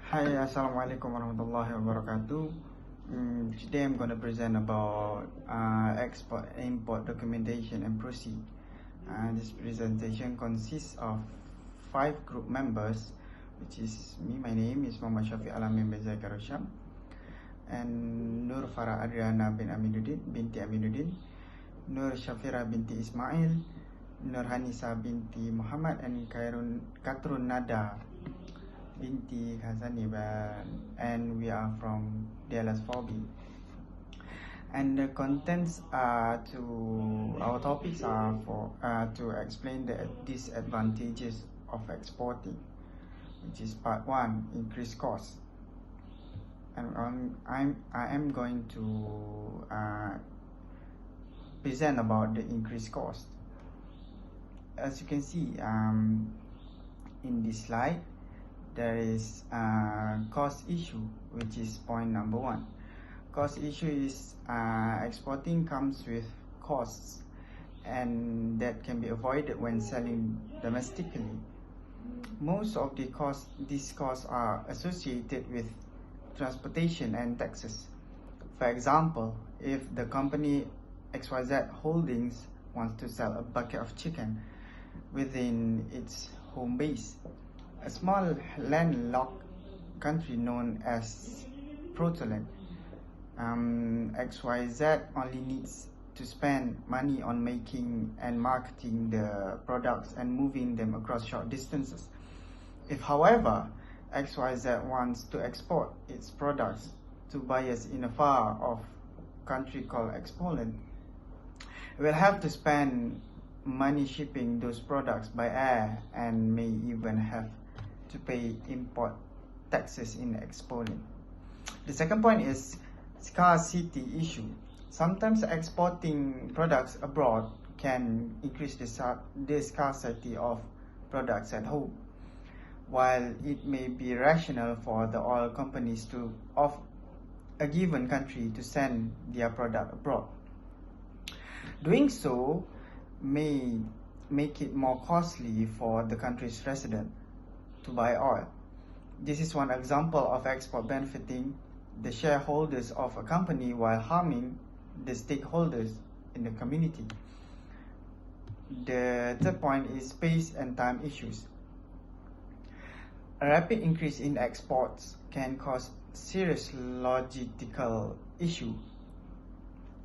Hi, Assalamualaikum warahmatullahi wabarakatuh. Today I'm going to present about export import documentation and proceed. This presentation consists of 5 group members, which is me. My name is Muhammad Shafiq Alamin bin Zaikar Rosham, and Nur Farah Adriana binti Aminuddin, Nur Shafira binti Ismail, Nur Hanisa binti Muhammad, and Katrun Nada binti Khazani, and we are from DLS 4B. And the contents to our topics are for to explain the disadvantages of exporting, which is part 1, increased cost. And I am going to present about the increased cost. As you can see in this slide, there is a cost issue, which is point number 1. Cost issue is exporting comes with costs, and that can be avoided when selling domestically. Most of these costs are associated with transportation and taxes. For example, if the company XYZ Holdings wants to sell a bucket of chicken within its home base, a small landlocked country known as Protoland, XYZ only needs to spend money on making and marketing the products and moving them across short distances. If, however, XYZ wants to export its products to buyers in a far-off country called Expoland, it will have to spend money shipping those products by air and may even have to pay import taxes in Expoland. The second point is scarcity issue. Sometimes exporting products abroad can increase the scarcity of products at home. While it may be rational for the oil companies of a given country to send their product abroad, doing so may make it more costly for the country's resident to buy oil. This is one example of export benefiting the shareholders of a company while harming the stakeholders in the community. The third point is space and time issues. A rapid increase in exports can cause serious logistical issue.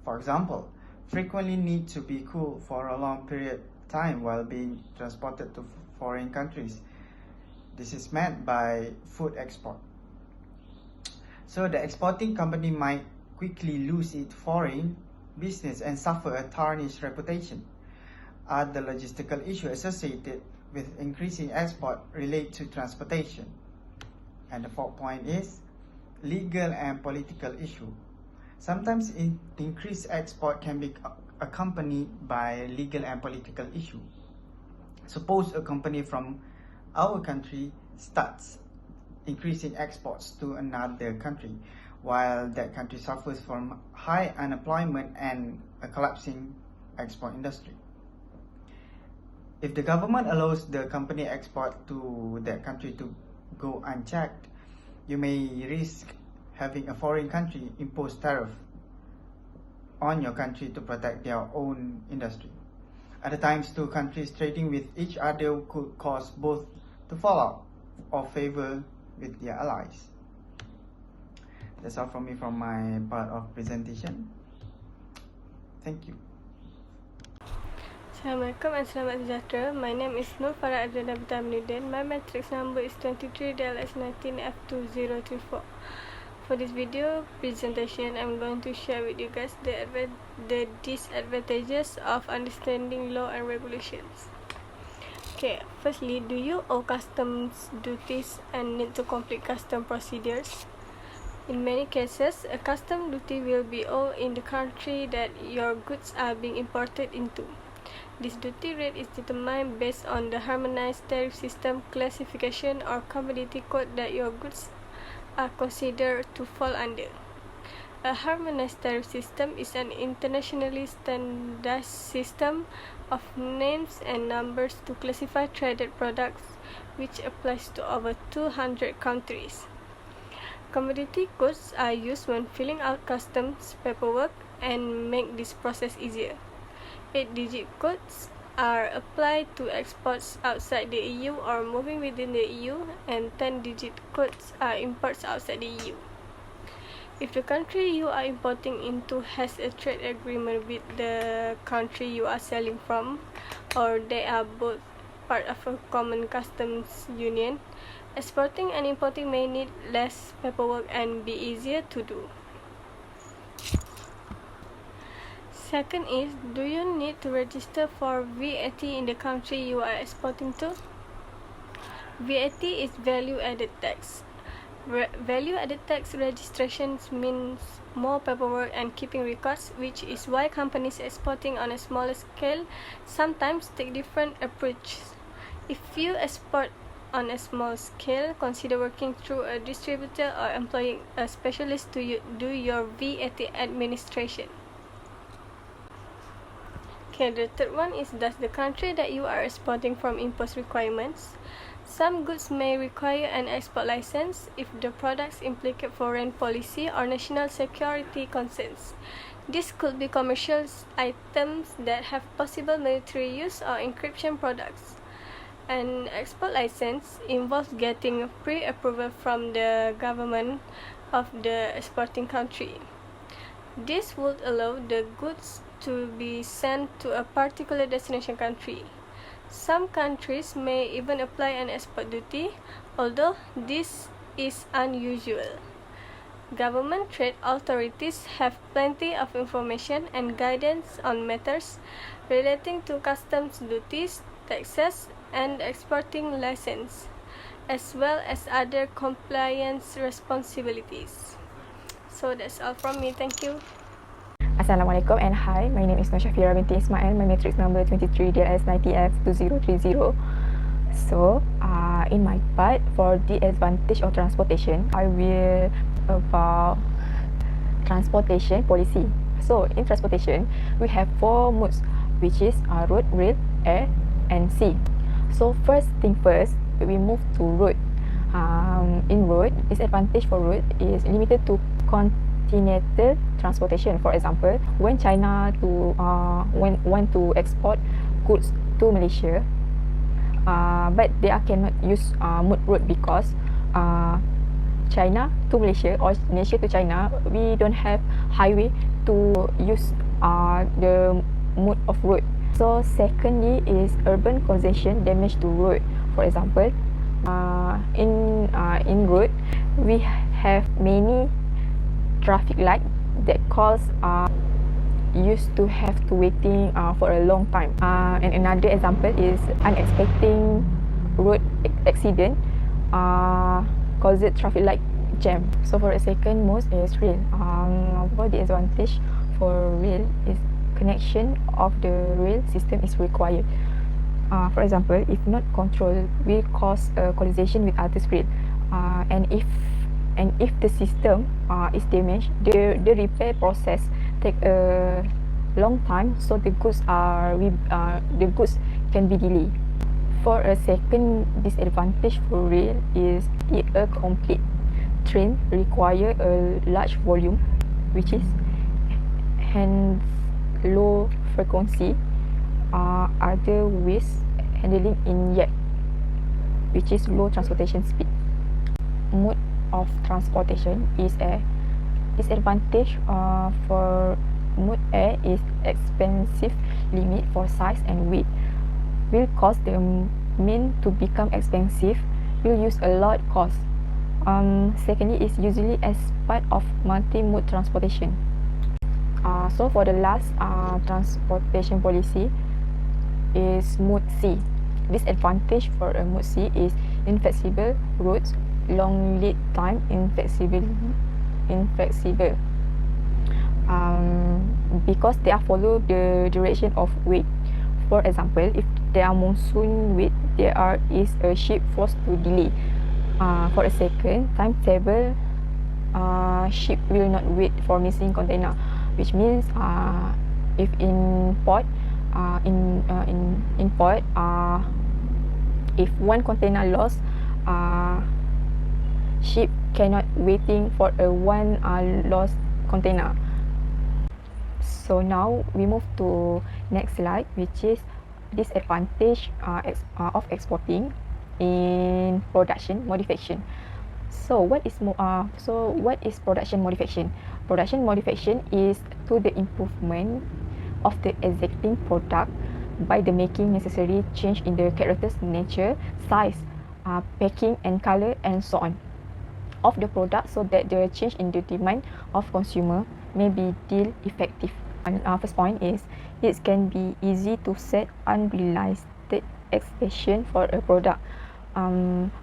For example, frequently need to be cool for a long period of time while being transported to foreign countries. This is meant by food export. So the exporting company might quickly lose its foreign business and suffer a tarnished reputation. Other logistical issues associated with increasing export relate to transportation. And the fourth point is legal and political issue. Sometimes increased export can be accompanied by legal and political issue. Suppose a company from our country starts increasing exports to another country, while that country suffers from high unemployment and a collapsing export industry. If the government allows the company export to that country to go unchecked, you may risk having a foreign country impose tariff on your country to protect their own industry. Other times, two countries trading with each other could cause both to fall out or favor with their allies. That's all from me from my part of presentation. Thank you. Assalamualaikum and selamat sejahtera. My name is Nur Farah Adriana binti Aminuddin. My matrix number is 23 DLS 19 F2034. For this video presentation, I'm going to share with you guys the disadvantages of understanding law and regulations. Okay, firstly, do you owe customs duties and need to complete custom procedures? In many cases, a custom duty will be owed in the country that your goods are being imported into. This duty rate is determined based on the harmonized tariff system classification or commodity code that your goods are considered to fall under. A harmonized tariff system is an internationally standardized system of names and numbers to classify traded products, which applies to over 200 countries. Commodity codes are used when filling out customs paperwork and make this process easier. 8-digit codes are applied to exports outside the EU or moving within the EU, and 10-digit codes are imports outside the EU. If the country you are importing into has a trade agreement with the country you are selling from, or they are both part of a common customs union, exporting and importing may need less paperwork and be easier to do. Second is, do you need to register for VAT in the country you are exporting to? VAT is value-added tax. Value-added tax registrations means more paperwork and keeping records, which is why companies exporting on a smaller scale sometimes take different approaches. If you export on a small scale, consider working through a distributor or employing a specialist to do your VAT administration. Okay, the third one is, does the country that you are exporting from impose requirements? Some goods may require an export license if the products implicate foreign policy or national security concerns. This could be commercial items that have possible military use or encryption products. An export license involves getting pre-approval from the government of the exporting country. This would allow the goods to be sent to a particular destination country. Some countries may even apply an export duty, although this is unusual. Government trade authorities have plenty of information and guidance on matters relating to customs duties, taxes, and exporting license, as well as other compliance responsibilities. So that's all from me. Thank you. Assalamualaikum and hi, my name is Nur Shafira binti Ismail. My matrix number 23 DLS90F2030. So, in my part for the advantage of transportation, I will about transportation policy. So, in transportation, we have 4 modes, which is road, rail, air, and sea. So, first thing first, we move to road. In road, disadvantage for road is limited to continental transportation. For example, when China want to export goods to Malaysia, but they cannot use mode road because China to Malaysia or Malaysia to China, we don't have highway to use the mode of road. So secondly is urban congestion damage to road. For example, in road we have many traffic light that cause used to have to waiting for a long time. And another example is unexpected road accident causes traffic light jam. So for the second most is rail. What the advantage for rail is connection of the rail system is required. For example, if not controlled, will cause a collision with others rail. And if the system is damaged, the repair process take a long time, so the goods can be delayed. For a second disadvantage for rail is a complete train require a large volume, which is hence low frequency. Other ways handling in yard, which is low transportation speed. Mode of transportation is a disadvantage for mode air is expensive limit for size and weight, will cause the mean to become expensive, will use a lot cost. Secondly is usually as part of multi-mode transportation. So for the last transportation policy is mode C. Disadvantage for a mode C is inflexible roads, long lead time, inflexible because they follow the direction of wind. For example, if there are monsoon wind, there is a ship forced to delay. For a second timetable, ship will not wait for missing container, which means if in port, if one container lost, ship cannot waiting for a one lost container. So now we move to next slide, which is disadvantage of exporting in production modification. So what is production modification? Production modification is to the improvement of the existing product by the making necessary change in the characters, nature, size, packing and color and so on of the product, so that the change in the demand of consumer may be deal effective. And first point is it can be easy to set unrealistic expectation for a product.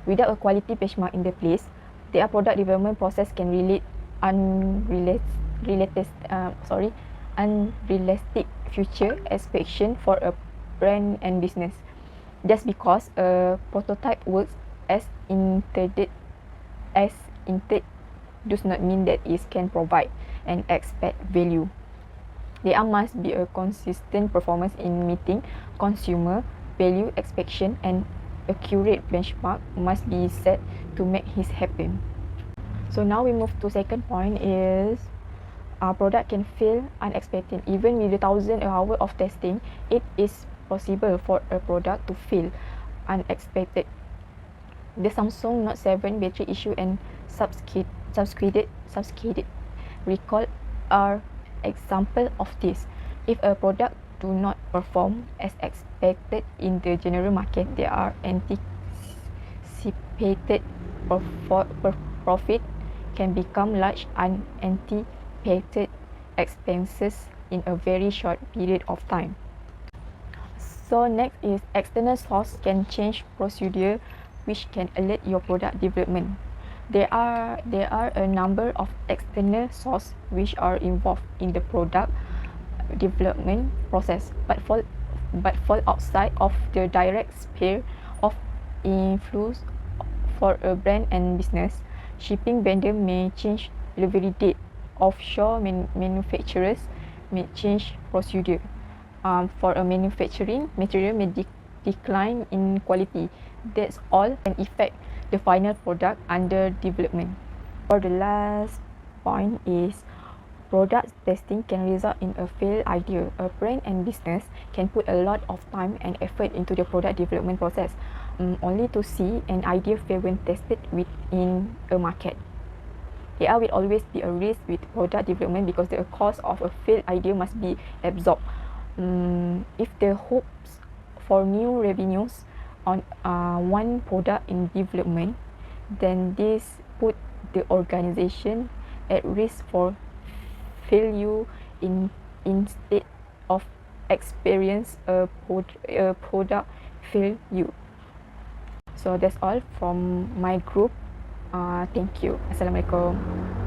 Without a quality benchmark in the place, their product development process can relate unrealistic future expectation for a brand and business. Just because a prototype works as intended does not mean that it can provide and expect value. There must be a consistent performance in meeting consumer value expectation, and accurate benchmark must be set to make this happen. So now we move to second point is our product can fail unexpected. Even with 1,000 hours of testing, it is possible for a product to fail unexpected. The Samsung Note 7 battery issue and subscribed recall are example of this. If a product do not perform as expected in the general market, there are anticipated profit can become large unanticipated expenses in a very short period of time. So next is external source can change procedure which can alert your product development. There are a number of external sources which are involved in the product development process, but fall outside of the direct sphere of influence for a brand and business. Shipping vendor may change delivery date. Offshore manufacturers may change procedure. For a manufacturing, material may decline in quality. That's all can affect the final product under development. For the last point is product testing can result in a failed idea. A brand and business can put a lot of time and effort into the product development process, only to see an idea fail when tested within a market. There will always be a risk with product development because the cost of a failed idea must be absorbed. If the hopes for new revenues on one product in development, then this put the organization at risk for failure instead of experience a product failure. So that's all from my group. Thank you. Assalamualaikum.